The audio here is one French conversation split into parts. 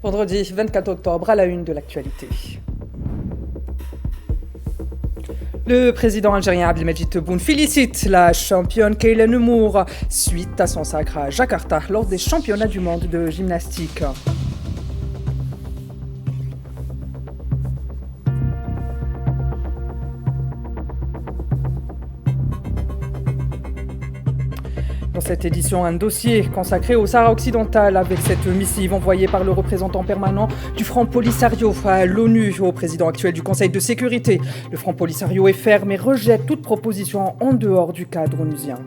Vendredi 24 octobre, à la une de l'actualité. Le président algérien Abdelmadjid Tebboune félicite la championne Kayla Nemour suite à son sacre à Jakarta lors des championnats du monde de gymnastique. Dans cette édition, un dossier consacré au Sahara occidental avec cette missive envoyée par le représentant permanent du Front Polisario à l'ONU au président actuel du Conseil de sécurité. Le Front Polisario est ferme et rejette toute proposition en dehors du cadre onusien.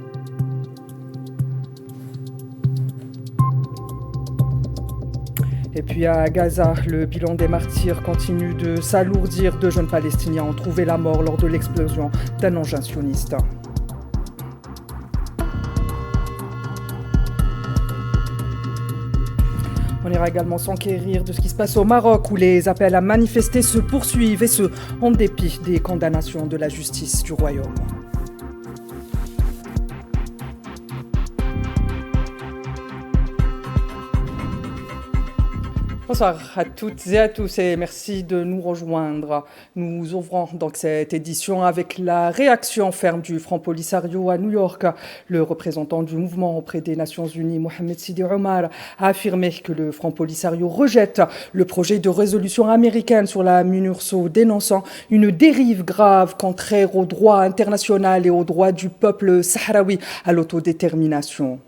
Et puis à Gaza, le bilan des martyrs continue de s'alourdir. 2 jeunes Palestiniens ont trouvé la mort lors de l'explosion d'un engin sioniste. On ira également s'enquérir de ce qui se passe au Maroc où les appels à manifester se poursuivent et ce, en dépit des condamnations de la justice du royaume. Bonsoir à toutes et à tous et merci de nous rejoindre. Nous ouvrons donc cette édition avec la réaction ferme du Front Polisario à New York. Le représentant du mouvement auprès des Nations Unies, Mohamed Sidi Omar, a affirmé que le Front Polisario rejette le projet de résolution américaine sur la MINURSO, dénonçant une dérive grave contraire au droit international et au droit du peuple sahraoui à l'autodétermination.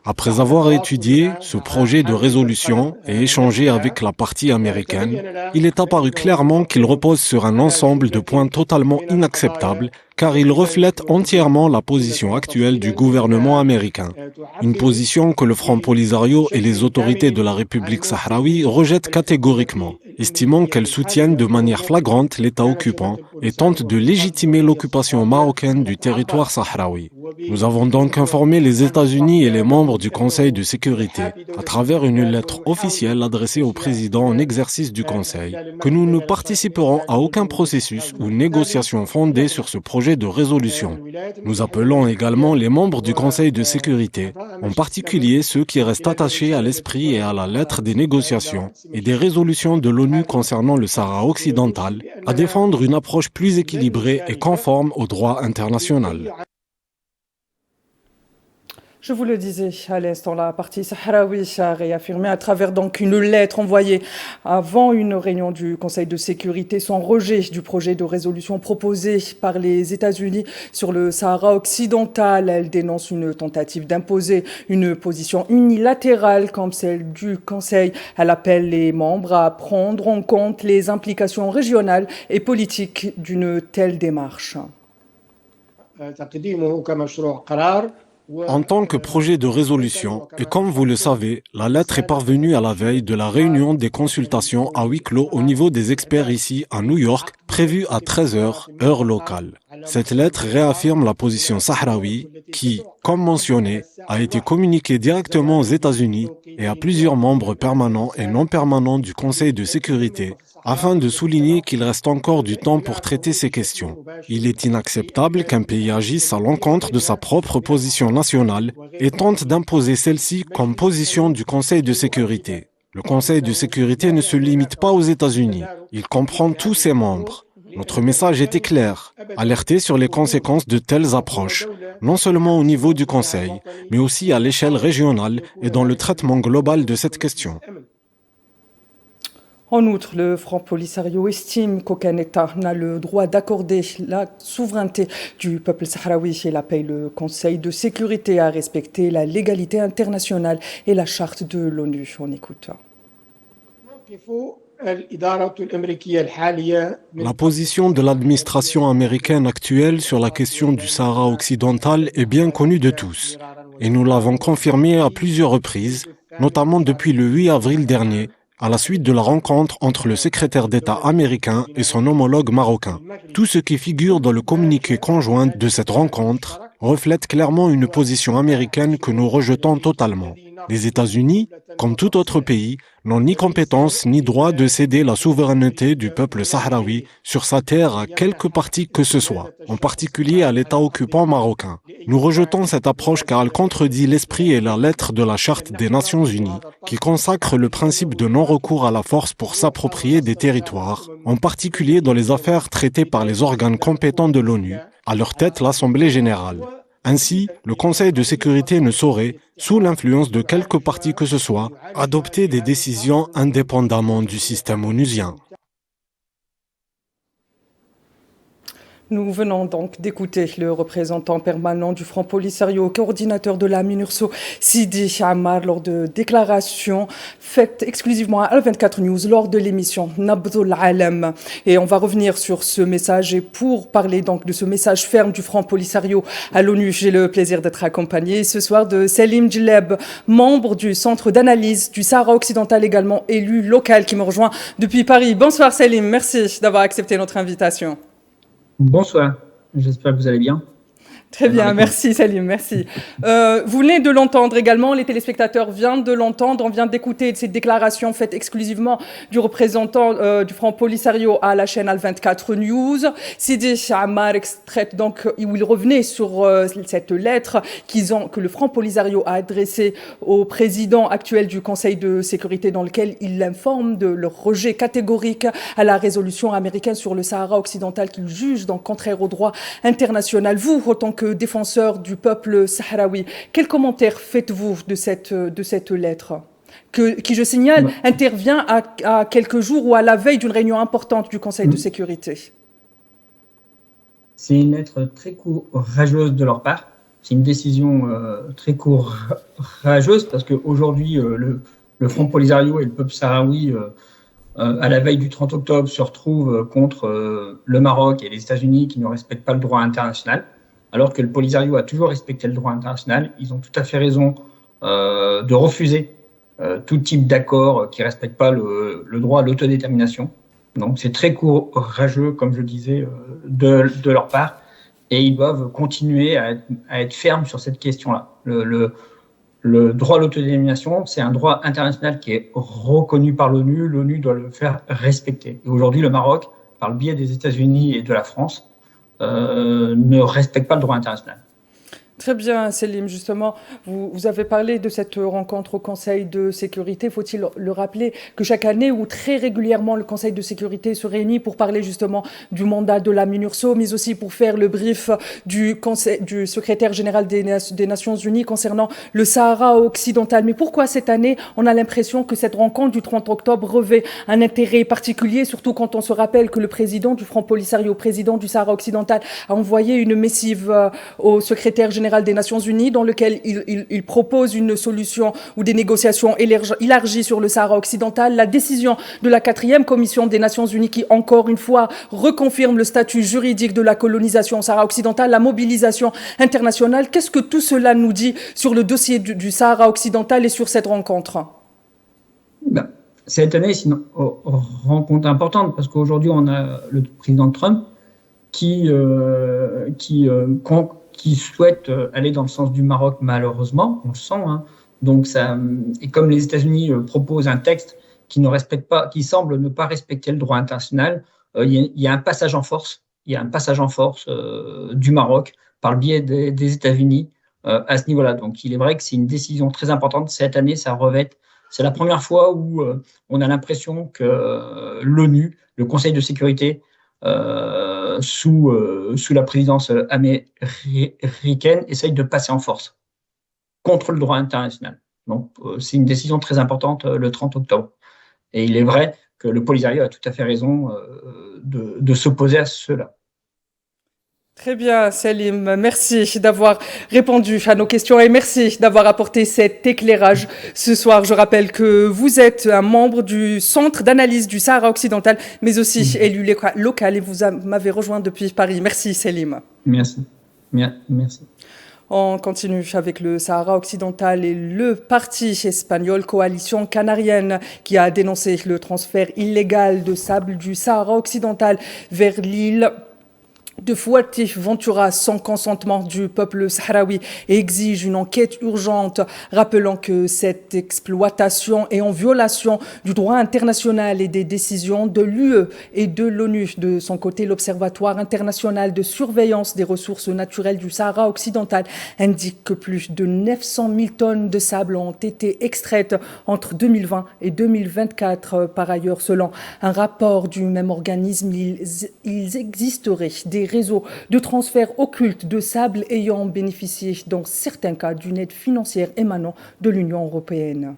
Après avoir étudié ce projet de résolution et échangé avec la partie américaine, il est apparu clairement qu'il repose sur un ensemble de points totalement inacceptables car il reflète entièrement la position actuelle du gouvernement américain. Une position que le Front Polisario et les autorités de la République sahraoui rejettent catégoriquement, estimant qu'elles soutiennent de manière flagrante l'État occupant et tentent de légitimer l'occupation marocaine du territoire sahraoui. Nous avons donc informé les États-Unis et les membres du Conseil de sécurité, à travers une lettre officielle adressée au président en exercice du Conseil, que nous ne participerons à aucun processus ou négociation fondée sur ce projet de résolution. Nous appelons également les membres du Conseil de sécurité, en particulier ceux qui restent attachés à l'esprit et à la lettre des négociations et des résolutions de l'ONU concernant le Sahara occidental, à défendre une approche plus équilibrée et conforme au droit international. Je vous le disais à l'instant, la partie sahraoui a réaffirmé à travers donc une lettre envoyée avant une réunion du Conseil de sécurité son rejet du projet de résolution proposé par les États-Unis sur le Sahara occidental. Elle dénonce une tentative d'imposer une position unilatérale comme celle du Conseil. Elle appelle les membres à prendre en compte les implications régionales et politiques d'une telle démarche. En tant que projet de résolution, et comme vous le savez, la lettre est parvenue à la veille de la réunion des consultations à huis clos au niveau des experts ici à New York, prévue à 13h, heure locale. Cette lettre réaffirme la position sahraoui qui, comme mentionné, a été communiquée directement aux États-Unis et à plusieurs membres permanents et non permanents du Conseil de sécurité, afin de souligner qu'il reste encore du temps pour traiter ces questions. Il est inacceptable qu'un pays agisse à l'encontre de sa propre position nationale et tente d'imposer celle-ci comme position du Conseil de sécurité. Le Conseil de sécurité ne se limite pas aux États-Unis, il comprend tous ses membres. Notre message était clair, alerter sur les conséquences de telles approches, non seulement au niveau du Conseil, mais aussi à l'échelle régionale et dans le traitement global de cette question. En outre, le Front Polisario estime qu'aucun État n'a le droit d'accorder la souveraineté du peuple sahraoui et appelle le Conseil de sécurité à respecter la légalité internationale et la charte de l'ONU. On écoute. La position de l'administration américaine actuelle sur la question du Sahara occidental est bien connue de tous. Et nous l'avons confirmé à plusieurs reprises, notamment depuis le 8 avril dernier, à la suite de la rencontre entre le secrétaire d'État américain et son homologue marocain. Tout ce qui figure dans le communiqué conjoint de cette rencontre reflète clairement une position américaine que nous rejetons totalement. Les États-Unis, comme tout autre pays, n'ont ni compétence ni droit de céder la souveraineté du peuple sahraoui sur sa terre à quelque parti que ce soit, en particulier à l'État occupant marocain. Nous rejetons cette approche car elle contredit l'esprit et la lettre de la Charte des Nations Unies, qui consacre le principe de non-recours à la force pour s'approprier des territoires, en particulier dans les affaires traitées par les organes compétents de l'ONU, à leur tête l'Assemblée générale. Ainsi, le Conseil de sécurité ne saurait, sous l'influence de quelque parti que ce soit, adopter des décisions indépendamment du système onusien. Nous venons donc d'écouter le représentant permanent du Front Polisario, coordinateur de la MINURSO, Sidi Ammar, lors de déclarations faites exclusivement à Al24 News lors de l'émission Nabdul Alam. Et on va revenir sur ce message. Et pour parler donc de ce message ferme du Front Polisario à l'ONU, j'ai le plaisir d'être accompagné ce soir de Selim Djelleb, membre du Centre d'analyse du Sahara occidental, également élu local, qui me rejoint depuis Paris. Bonsoir Selim, merci d'avoir accepté notre invitation. Bonsoir, j'espère que vous allez bien. Très bien, merci Salim, merci. Vous venez de l'entendre également, les téléspectateurs viennent de l'entendre, on vient d'écouter cette déclaration faite exclusivement du représentant du Front Polisario à la chaîne Al24 News. Sidi Ammar extrait donc, où il revenait sur cette lettre que le Front Polisario a adressée au président actuel du Conseil de sécurité, dans lequel il l'informe de leur rejet catégorique à la résolution américaine sur le Sahara occidental qu'il juge donc contraire au droit international. Vous, autant que défenseur du peuple sahraoui, quel commentaire faites-vous de cette lettre qui, je signale, intervient à quelques jours ou à la veille d'une réunion importante du Conseil de sécurité? C'est une lettre très courageuse de leur part. C'est une décision très courageuse parce qu'aujourd'hui, le Front Polisario et le peuple sahraoui, à la veille du 30 octobre, se retrouvent contre le Maroc et les États-Unis qui ne respectent pas le droit international. Alors que le Polisario a toujours respecté le droit international, ils ont tout à fait raison de refuser tout type d'accord qui ne respecte pas le droit à l'autodétermination. Donc c'est très courageux, comme je disais, de leur part, et ils doivent continuer à être fermes sur cette question-là. Le droit à l'autodétermination, c'est un droit international qui est reconnu par l'ONU. L'ONU doit le faire respecter. Et aujourd'hui, le Maroc, par le biais des États-Unis et de la France, ne respecte pas le droit international. Très bien, Selim. Justement, vous avez parlé de cette rencontre au Conseil de sécurité. Faut-il le rappeler que chaque année ou très régulièrement, le Conseil de sécurité se réunit pour parler justement du mandat de la MINURSO, mais aussi pour faire le brief du secrétaire général des Nations Unies concernant le Sahara occidental. Mais pourquoi cette année, on a l'impression que cette rencontre du 30 octobre revêt un intérêt particulier, surtout quand on se rappelle que le président du Front Polisario, président du Sahara occidental, a envoyé une missive au secrétaire général des Nations Unies dans lequel il propose une solution ou des négociations élargies sur le Sahara occidental. La décision de la 4e commission des Nations Unies qui, encore une fois, reconfirme le statut juridique de la colonisation au Sahara occidental, la mobilisation internationale. Qu'est-ce que tout cela nous dit sur le dossier du Sahara occidental et sur cette rencontre? Cette année, c'est une rencontre importante parce qu'aujourd'hui, on a le président Trump qui souhaite aller dans le sens du Maroc, malheureusement, on le sent. Hein. Donc et comme les États-Unis proposent un texte qui ne respecte pas, qui semble ne pas respecter le droit international, il y a un passage en force. Il y a un passage en force du Maroc par le biais des États-Unis à ce niveau-là. Donc, il est vrai que c'est une décision très importante. Cette année, c'est la première fois où on a l'impression que l'ONU, le Conseil de sécurité, sous la présidence américaine, essaye de passer en force contre le droit international. Donc, c'est une décision très importante le 30 octobre. Et il est vrai que le Polisario a tout à fait raison de s'opposer à cela. Très bien, Salim. Merci d'avoir répondu à nos questions et merci d'avoir apporté cet éclairage ce soir. Je rappelle que vous êtes un membre du Centre d'analyse du Sahara occidental, mais aussi élu local et vous m'avez rejoint depuis Paris. Merci, Salim. Merci. Merci. On continue avec le Sahara occidental et le parti espagnol Coalition Canarienne qui a dénoncé le transfert illégal de sable du Sahara occidental vers l'île de Fuerteventura sans consentement du peuple sahraoui et exige une enquête urgente, rappelant que cette exploitation est en violation du droit international et des décisions de l'UE et de l'ONU. De son côté, l'Observatoire international de surveillance des ressources naturelles du Sahara occidental indique que plus de 900 000 tonnes de sable ont été extraites entre 2020 et 2024. Par ailleurs, selon un rapport du même organisme, il existerait des réseaux de transfert occulte de sable ayant bénéficié dans certains cas d'une aide financière émanant de l'Union européenne.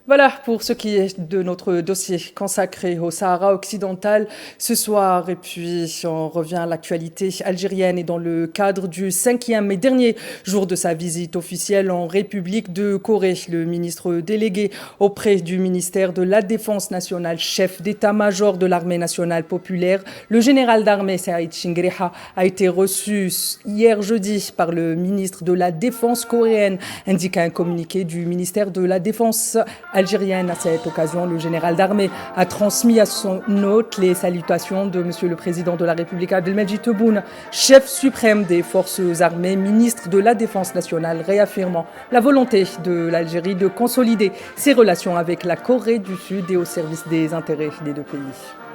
Voilà pour ce qui est de notre dossier consacré au Sahara occidental ce soir. Et puis, on revient à l'actualité algérienne et dans le cadre du 5e et dernier jour de sa visite officielle en République de Corée. Le ministre délégué auprès du ministère de la Défense nationale, chef d'état-major de l'armée nationale populaire, le général d'armée Saïd Chingreha, a été reçu hier jeudi par le ministre de la Défense coréenne, indique un communiqué du ministère de la Défense algérienne. À cette occasion, le général d'armée a transmis à son hôte les salutations de Monsieur le Président de la République Abdelmadjid Tebboune, chef suprême des forces armées, ministre de la Défense nationale, réaffirmant la volonté de l'Algérie de consolider ses relations avec la Corée du Sud et au service des intérêts des deux pays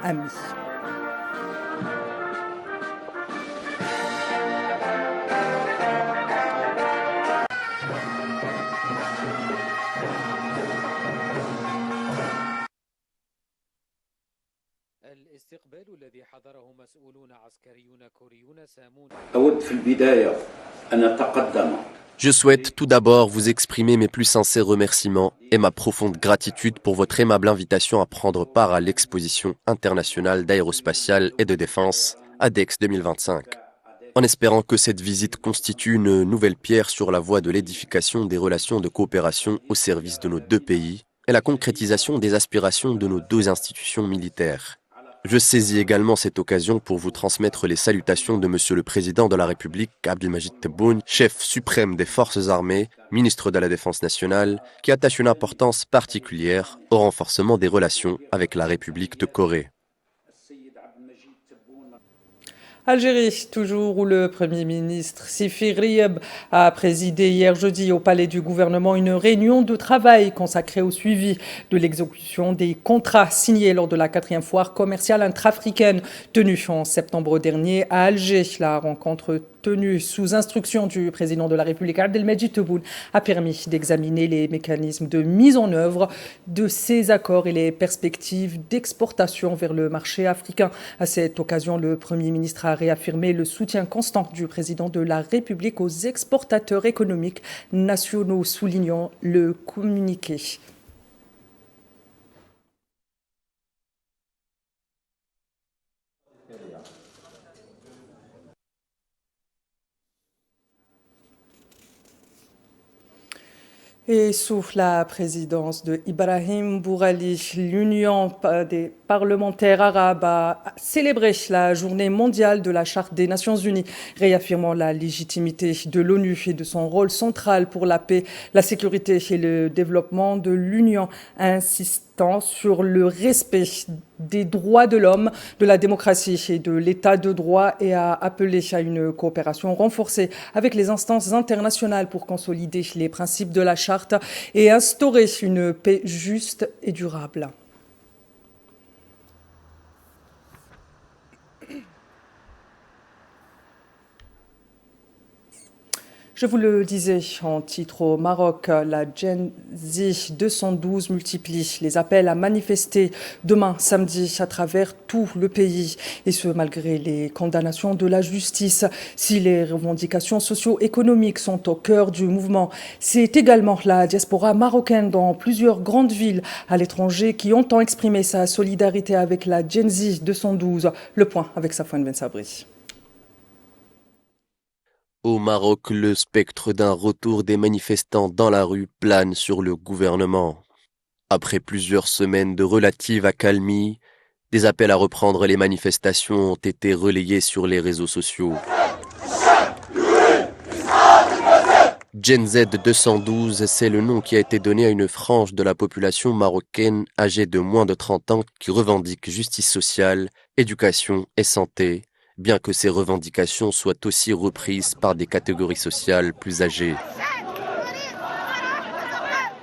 amis. Je souhaite tout d'abord vous exprimer mes plus sincères remerciements et ma profonde gratitude pour votre aimable invitation à prendre part à l'exposition internationale d'aérospatiale et de défense ADEX 2025, en espérant que cette visite constitue une nouvelle pierre sur la voie de l'édification des relations de coopération au service de nos deux pays et la concrétisation des aspirations de nos deux institutions militaires. Je saisis également cette occasion pour vous transmettre les salutations de Monsieur le Président de la République, Abdelmadjid Tebboune, chef suprême des forces armées, ministre de la Défense nationale, qui attache une importance particulière au renforcement des relations avec la République de Corée. Algérie, toujours, où le Premier ministre Sifi Rieb a présidé hier jeudi au palais du gouvernement une réunion de travail consacrée au suivi de l'exécution des contrats signés lors de la 4e foire commerciale intra-africaine tenue en septembre dernier à Alger. La rencontre tenue sous instruction du président de la République Abdelmadjid Tebboune a permis d'examiner les mécanismes de mise en œuvre de ces accords et les perspectives d'exportation vers le marché africain. À cette occasion, le Premier ministre a réaffirmé le soutien constant du président de la République aux exportateurs économiques nationaux, soulignant le communiqué. Et sous la présidence de Ibrahim Bourali, l'Union des parlementaires arabes a célébré la journée mondiale de la Charte des Nations Unies, réaffirmant la légitimité de l'ONU et de son rôle central pour la paix, la sécurité et le développement de l'Union, insistant sur le respect des droits de l'homme, de la démocratie et de l'état de droit, et a appelé à une coopération renforcée avec les instances internationales pour consolider les principes de la Charte et instaurer une paix juste et durable. Je vous le disais en titre au Maroc, la Gen Z 212 multiplie les appels à manifester demain samedi à travers tout le pays. Et ce, malgré les condamnations de la justice. Si les revendications socio-économiques sont au cœur du mouvement, c'est également la diaspora marocaine dans plusieurs grandes villes à l'étranger qui entend exprimer sa solidarité avec la Gen Z 212. Le point avec Safwan Ben Sabri. Au Maroc, le spectre d'un retour des manifestants dans la rue plane sur le gouvernement. Après plusieurs semaines de relative accalmie, des appels à reprendre les manifestations ont été relayés sur les réseaux sociaux. Gen Z 212, c'est le nom qui a été donné à une frange de la population marocaine âgée de moins de 30 ans qui revendique justice sociale, éducation et santé, bien que ces revendications soient aussi reprises par des catégories sociales plus âgées.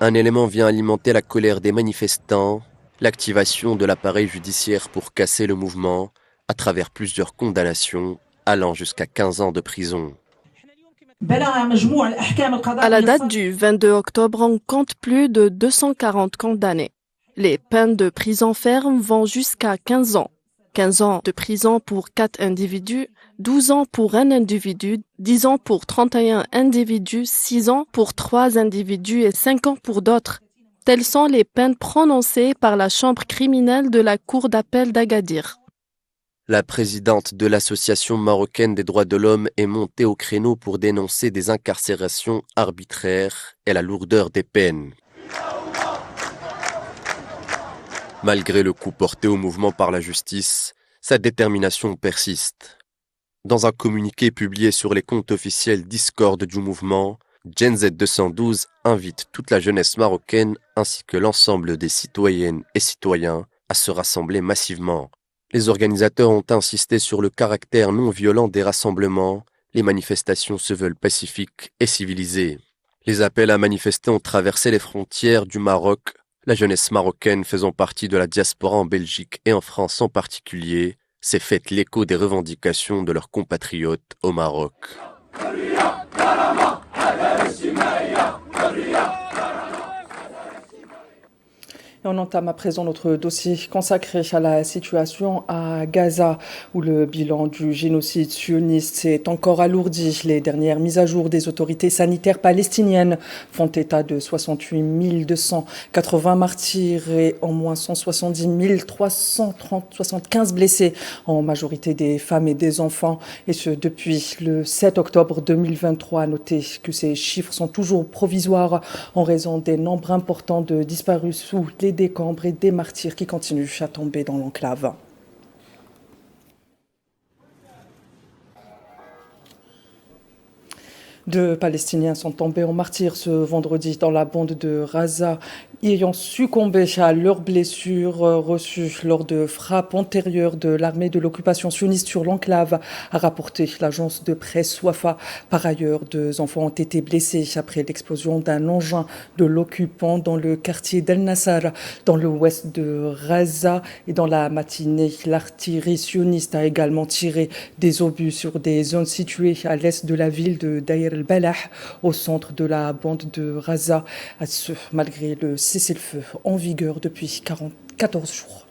Un élément vient alimenter la colère des manifestants, l'activation de l'appareil judiciaire pour casser le mouvement à travers plusieurs condamnations allant jusqu'à 15 ans de prison. À la date du 22 octobre, on compte plus de 240 condamnés. Les peines de prison ferme vont jusqu'à 15 ans. 15 ans de prison pour 4 individus, 12 ans pour un individu, 10 ans pour 31 individus, 6 ans pour 3 individus et 5 ans pour d'autres. Telles sont les peines prononcées par la chambre criminelle de la Cour d'appel d'Agadir. La présidente de l'Association marocaine des droits de l'homme est montée au créneau pour dénoncer des incarcérations arbitraires et la lourdeur des peines. Malgré le coup porté au mouvement par la justice, sa détermination persiste. Dans un communiqué publié sur les comptes officiels Discord du mouvement, Gen Z 212 invite toute la jeunesse marocaine ainsi que l'ensemble des citoyennes et citoyens à se rassembler massivement. Les organisateurs ont insisté sur le caractère non violent des rassemblements. Les manifestations se veulent pacifiques et civilisées. Les appels à manifester ont traversé les frontières du Maroc. La jeunesse marocaine faisant partie de la diaspora en Belgique et en France en particulier s'est fait l'écho des revendications de leurs compatriotes au Maroc. Et on entame à présent notre dossier consacré à la situation à Gaza, où le bilan du génocide sioniste s'est encore alourdi. Les dernières mises à jour des autorités sanitaires palestiniennes font état de 68 280 martyrs et au moins 170 375 blessés, en majorité des femmes et des enfants. Et ce, depuis le 7 octobre 2023. Notez que ces chiffres sont toujours provisoires en raison des nombres importants de disparus sous les décombres et des martyrs qui continuent à tomber dans l'enclave. Deux Palestiniens sont tombés en martyrs ce vendredi dans la bande de Gaza, ayant succombé à leurs blessures reçues lors de frappes antérieures de l'armée de l'occupation sioniste sur l'enclave, a rapporté l'agence de presse Wafa. Par ailleurs, 2 enfants ont été blessés après l'explosion d'un engin de l'occupant dans le quartier d'El Nassar, dans l'ouest de Gaza. Et dans la matinée, l'artillerie sioniste a également tiré des obus sur des zones situées à l'est de la ville de Deir el-Balah, au centre de la bande de Gaza, malgré le cessez-le-feu en vigueur depuis 14 jours.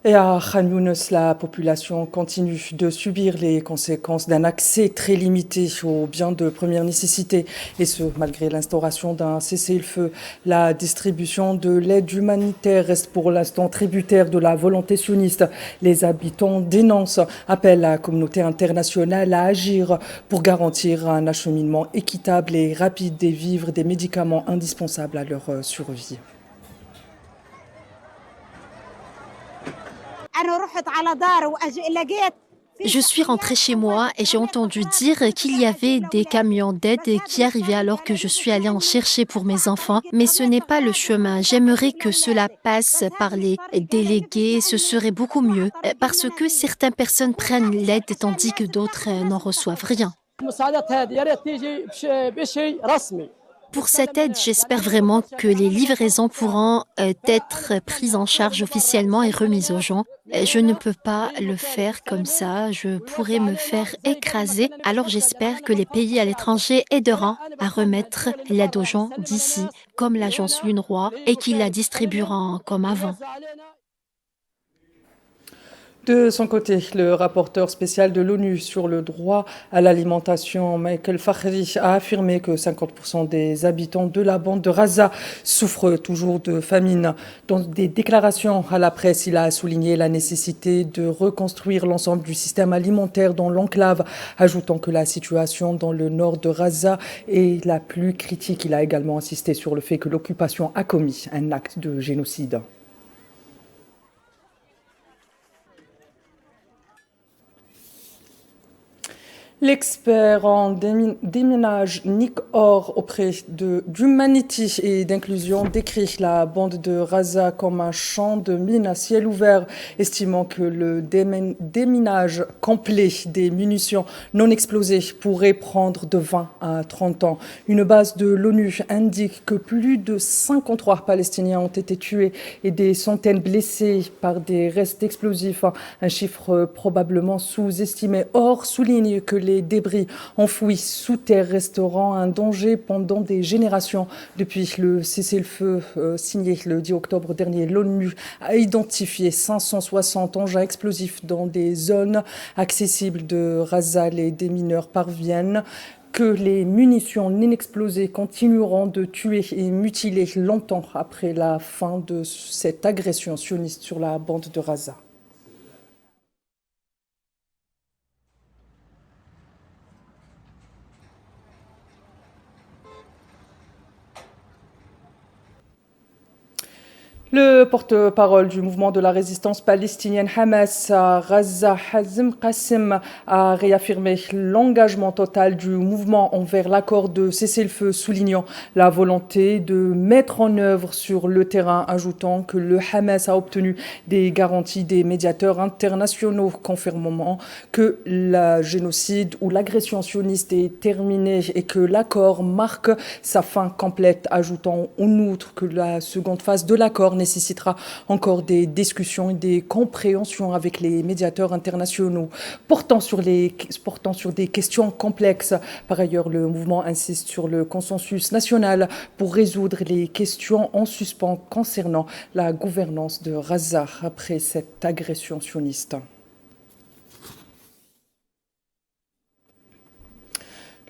Et à Khan Younes, la population continue de subir les conséquences d'un accès très limité aux biens de première nécessité, et ce, malgré l'instauration d'un cessez-le-feu. La distribution de l'aide humanitaire reste pour l'instant tributaire de la volonté sioniste. Les habitants dénoncent, appellent la communauté internationale à agir pour garantir un acheminement équitable et rapide des vivres, des médicaments indispensables à leur survie. Je suis rentrée chez moi et j'ai entendu dire qu'il y avait des camions d'aide qui arrivaient alors que je suis allée en chercher pour mes enfants. Mais ce n'est pas le chemin. J'aimerais que cela passe par les délégués. Ce serait beaucoup mieux parce que certaines personnes prennent l'aide tandis que d'autres n'en reçoivent rien. Pour cette aide, j'espère vraiment que les livraisons pourront être prises en charge officiellement et remises aux gens. Je ne peux pas le faire comme ça, je pourrais me faire écraser. Alors j'espère que les pays à l'étranger aideront à remettre l'aide aux gens d'ici, comme l'agence UNRWA, et qu'ils la distribueront comme avant. De son côté, le rapporteur spécial de l'ONU sur le droit à l'alimentation, Michael Fakhri, a affirmé que 50% des habitants de la bande de Gaza souffrent toujours de famine. Dans des déclarations à la presse, il a souligné la nécessité de reconstruire l'ensemble du système alimentaire dans l'enclave, ajoutant que la situation dans le nord de Gaza est la plus critique. Il a également insisté sur le fait que l'occupation a commis un acte de génocide. L'expert en déminage Nick Orr auprès d'Humanity et d'inclusion décrit la bande de Gaza comme un champ de mines à ciel ouvert, estimant que le déminage complet des munitions non explosées pourrait prendre de 20 à 30 ans. Une base de l'ONU indique que plus de 53 Palestiniens ont été tués et des centaines blessés par des restes explosifs, un chiffre probablement sous-estimé. Orr souligne que les débris enfouis sous terre resteront un danger pendant des générations. Depuis le cessez-le-feu signé le 10 octobre dernier, l'ONU a identifié 560 engins explosifs dans des zones accessibles de Gaza. Les démineurs parviennent que les munitions non explosées continueront de tuer et mutiler longtemps après la fin de cette agression sioniste sur la bande de Gaza. Le porte-parole du mouvement de la résistance palestinienne Hamas à Gaza, Hazem Qassem, a réaffirmé l'engagement total du mouvement envers l'accord de cessez-le-feu, soulignant la volonté de mettre en œuvre sur le terrain, ajoutant que le Hamas a obtenu des garanties des médiateurs internationaux confirmant que le génocide ou l'agression sioniste est terminée et que l'accord marque sa fin complète, ajoutant en outre que la seconde phase de l'accord nécessitera encore des discussions et des compréhensions avec les médiateurs internationaux portant sur des questions complexes. Par ailleurs, le mouvement insiste sur le consensus national pour résoudre les questions en suspens concernant la gouvernance de Gaza après cette agression sioniste.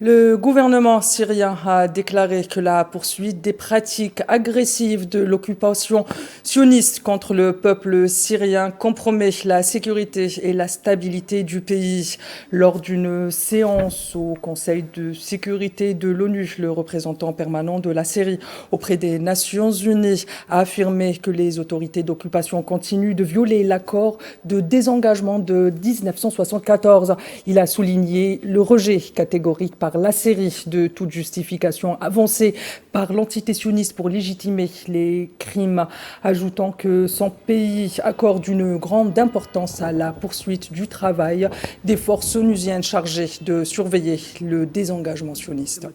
Le gouvernement syrien a déclaré que la poursuite des pratiques agressives de l'occupation sioniste contre le peuple syrien compromet la sécurité et la stabilité du pays. Lors d'une séance au Conseil de sécurité de l'ONU, le représentant permanent de la Syrie auprès des Nations Unies a affirmé que les autorités d'occupation continuent de violer l'accord de désengagement de 1974. Il a souligné le rejet catégorique par la Syrie de toute justification avancée par l'entité sioniste pour légitimer les crimes, ajoutant que son pays accorde une grande importance à la poursuite du travail des forces onusiennes chargées de surveiller le désengagement sioniste.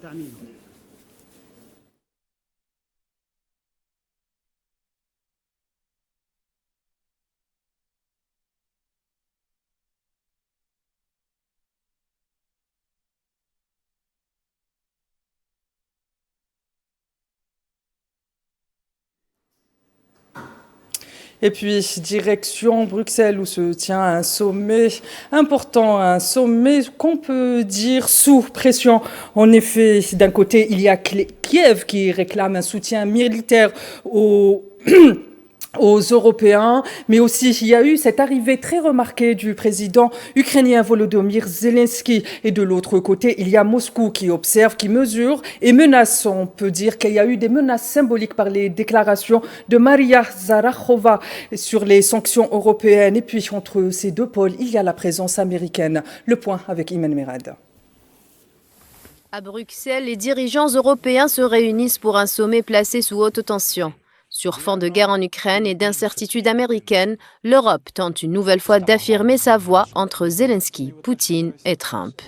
Et puis, direction Bruxelles, où se tient un sommet important, un sommet qu'on peut dire sous pression. En effet, d'un côté, il y a Kiev qui réclame un soutien militaire aux Européens, mais aussi il y a eu cette arrivée très remarquée du président ukrainien Volodymyr Zelensky. Et de l'autre côté, il y a Moscou qui observe, qui mesure et menace. On peut dire qu'il y a eu des menaces symboliques par les déclarations de Maria Zakharova sur les sanctions européennes. Et puis entre ces deux pôles, il y a la présence américaine. Le point avec Iman Merad. À Bruxelles, les dirigeants européens se réunissent pour un sommet placé sous haute tension. Sur fond de guerre en Ukraine et d'incertitude américaine, l'Europe tente une nouvelle fois d'affirmer sa voix entre Zelensky, Poutine et Trump.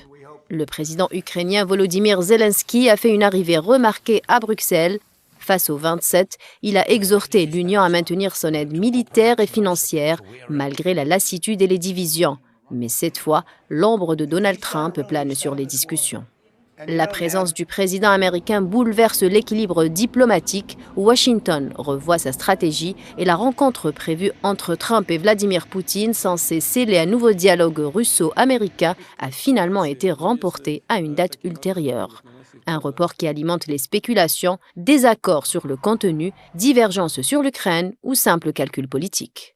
Le président ukrainien Volodymyr Zelensky a fait une arrivée remarquée à Bruxelles. Face aux 27, il a exhorté l'Union à maintenir son aide militaire et financière, malgré la lassitude et les divisions. Mais cette fois, l'ombre de Donald Trump plane sur les discussions. La présence du président américain bouleverse l'équilibre diplomatique. Washington revoit sa stratégie et la rencontre prévue entre Trump et Vladimir Poutine, censée sceller un nouveau dialogue russo-américain, a finalement été remportée à une date ultérieure. Un report qui alimente les spéculations, désaccords sur le contenu, divergences sur l'Ukraine ou simple calcul politique.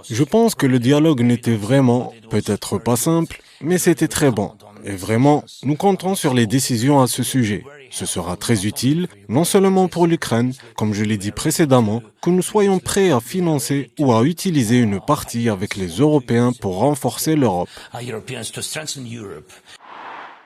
Je pense que le dialogue n'était vraiment, peut-être pas simple, mais c'était très bon. Et vraiment, nous comptons sur les décisions à ce sujet. Ce sera très utile, non seulement pour l'Ukraine, comme je l'ai dit précédemment, que nous soyons prêts à financer ou à utiliser une partie avec les Européens pour renforcer l'Europe.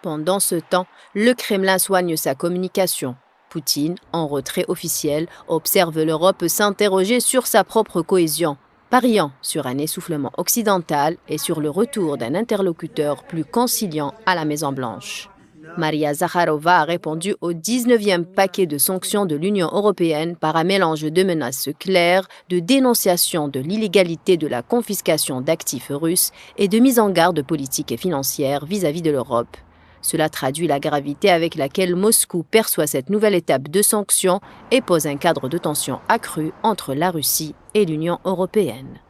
Pendant ce temps, le Kremlin soigne sa communication. Poutine, en retrait officiel, observe l'Europe s'interroger sur sa propre cohésion, pariant sur un essoufflement occidental et sur le retour d'un interlocuteur plus conciliant à la Maison-Blanche. Maria Zakharova a répondu au 19e paquet de sanctions de l'Union européenne par un mélange de menaces claires, de dénonciation de l'illégalité de la confiscation d'actifs russes et de mise en garde politique et financière vis-à-vis de l'Europe. Cela traduit la gravité avec laquelle Moscou perçoit cette nouvelle étape de sanctions et pose un cadre de tension accru entre la Russie et l'Union européenne.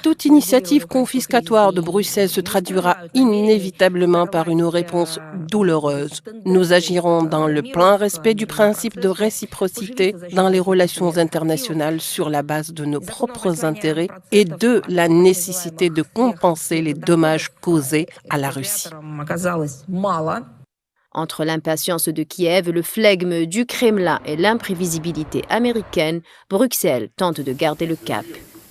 Toute initiative confiscatoire de Bruxelles se traduira inévitablement par une réponse douloureuse. Nous agirons dans le plein respect du principe de réciprocité dans les relations internationales sur la base de nos propres intérêts et de la nécessité de compenser les dommages causés à la Russie. Entre l'impatience de Kiev, le flegme du Kremlin et l'imprévisibilité américaine, Bruxelles tente de garder le cap.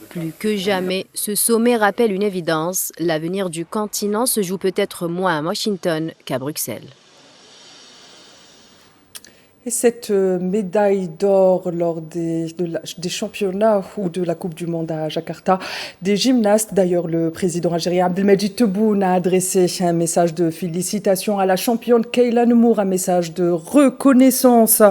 Plus que jamais, ce sommet rappelle une évidence, l'avenir du continent se joue peut-être moins à Washington qu'à Bruxelles. Et cette médaille d'or lors des championnats ou de la Coupe du Monde à Jakarta, des gymnastes, d'ailleurs le président algérien Abdelmajid Tebboune a adressé un message de félicitations à la championne Kayla Nemour, un message de reconnaissance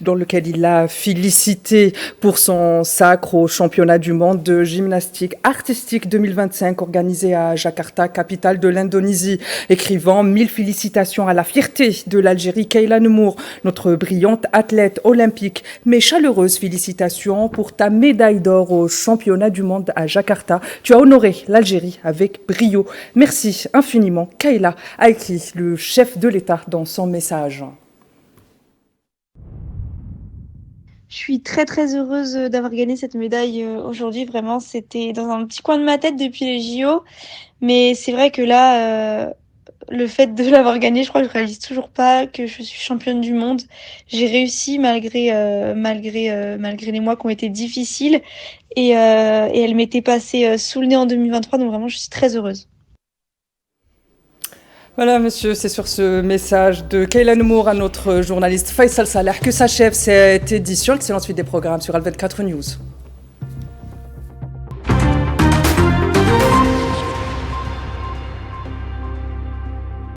dans lequel il l'a félicité pour son sacre au championnat du monde de gymnastique artistique 2025 organisé à Jakarta, capitale de l'Indonésie, écrivant 1000 félicitations à la fierté de l'Algérie Kayla Nemour, notre brillante athlète olympique, mais chaleureuse félicitations pour ta médaille d'or au championnat du monde à Jakarta. Tu as honoré l'Algérie avec brio. Merci infiniment, Kayla, a écrit le chef de l'État dans son message. Je suis très très heureuse d'avoir gagné cette médaille aujourd'hui. Vraiment, c'était dans un petit coin de ma tête depuis les JO. Mais c'est vrai que là, le fait de l'avoir gagné, je crois que je réalise toujours pas que je suis championne du monde. J'ai réussi malgré les mois qui ont été difficiles et elle m'était passée sous le nez en 2023. Donc vraiment, je suis très heureuse. Voilà, monsieur, c'est sur ce message de Kayla Nemour à notre journaliste Faisal Saleh que s'achève cette édition. Excellente suite des programmes sur Al24 News.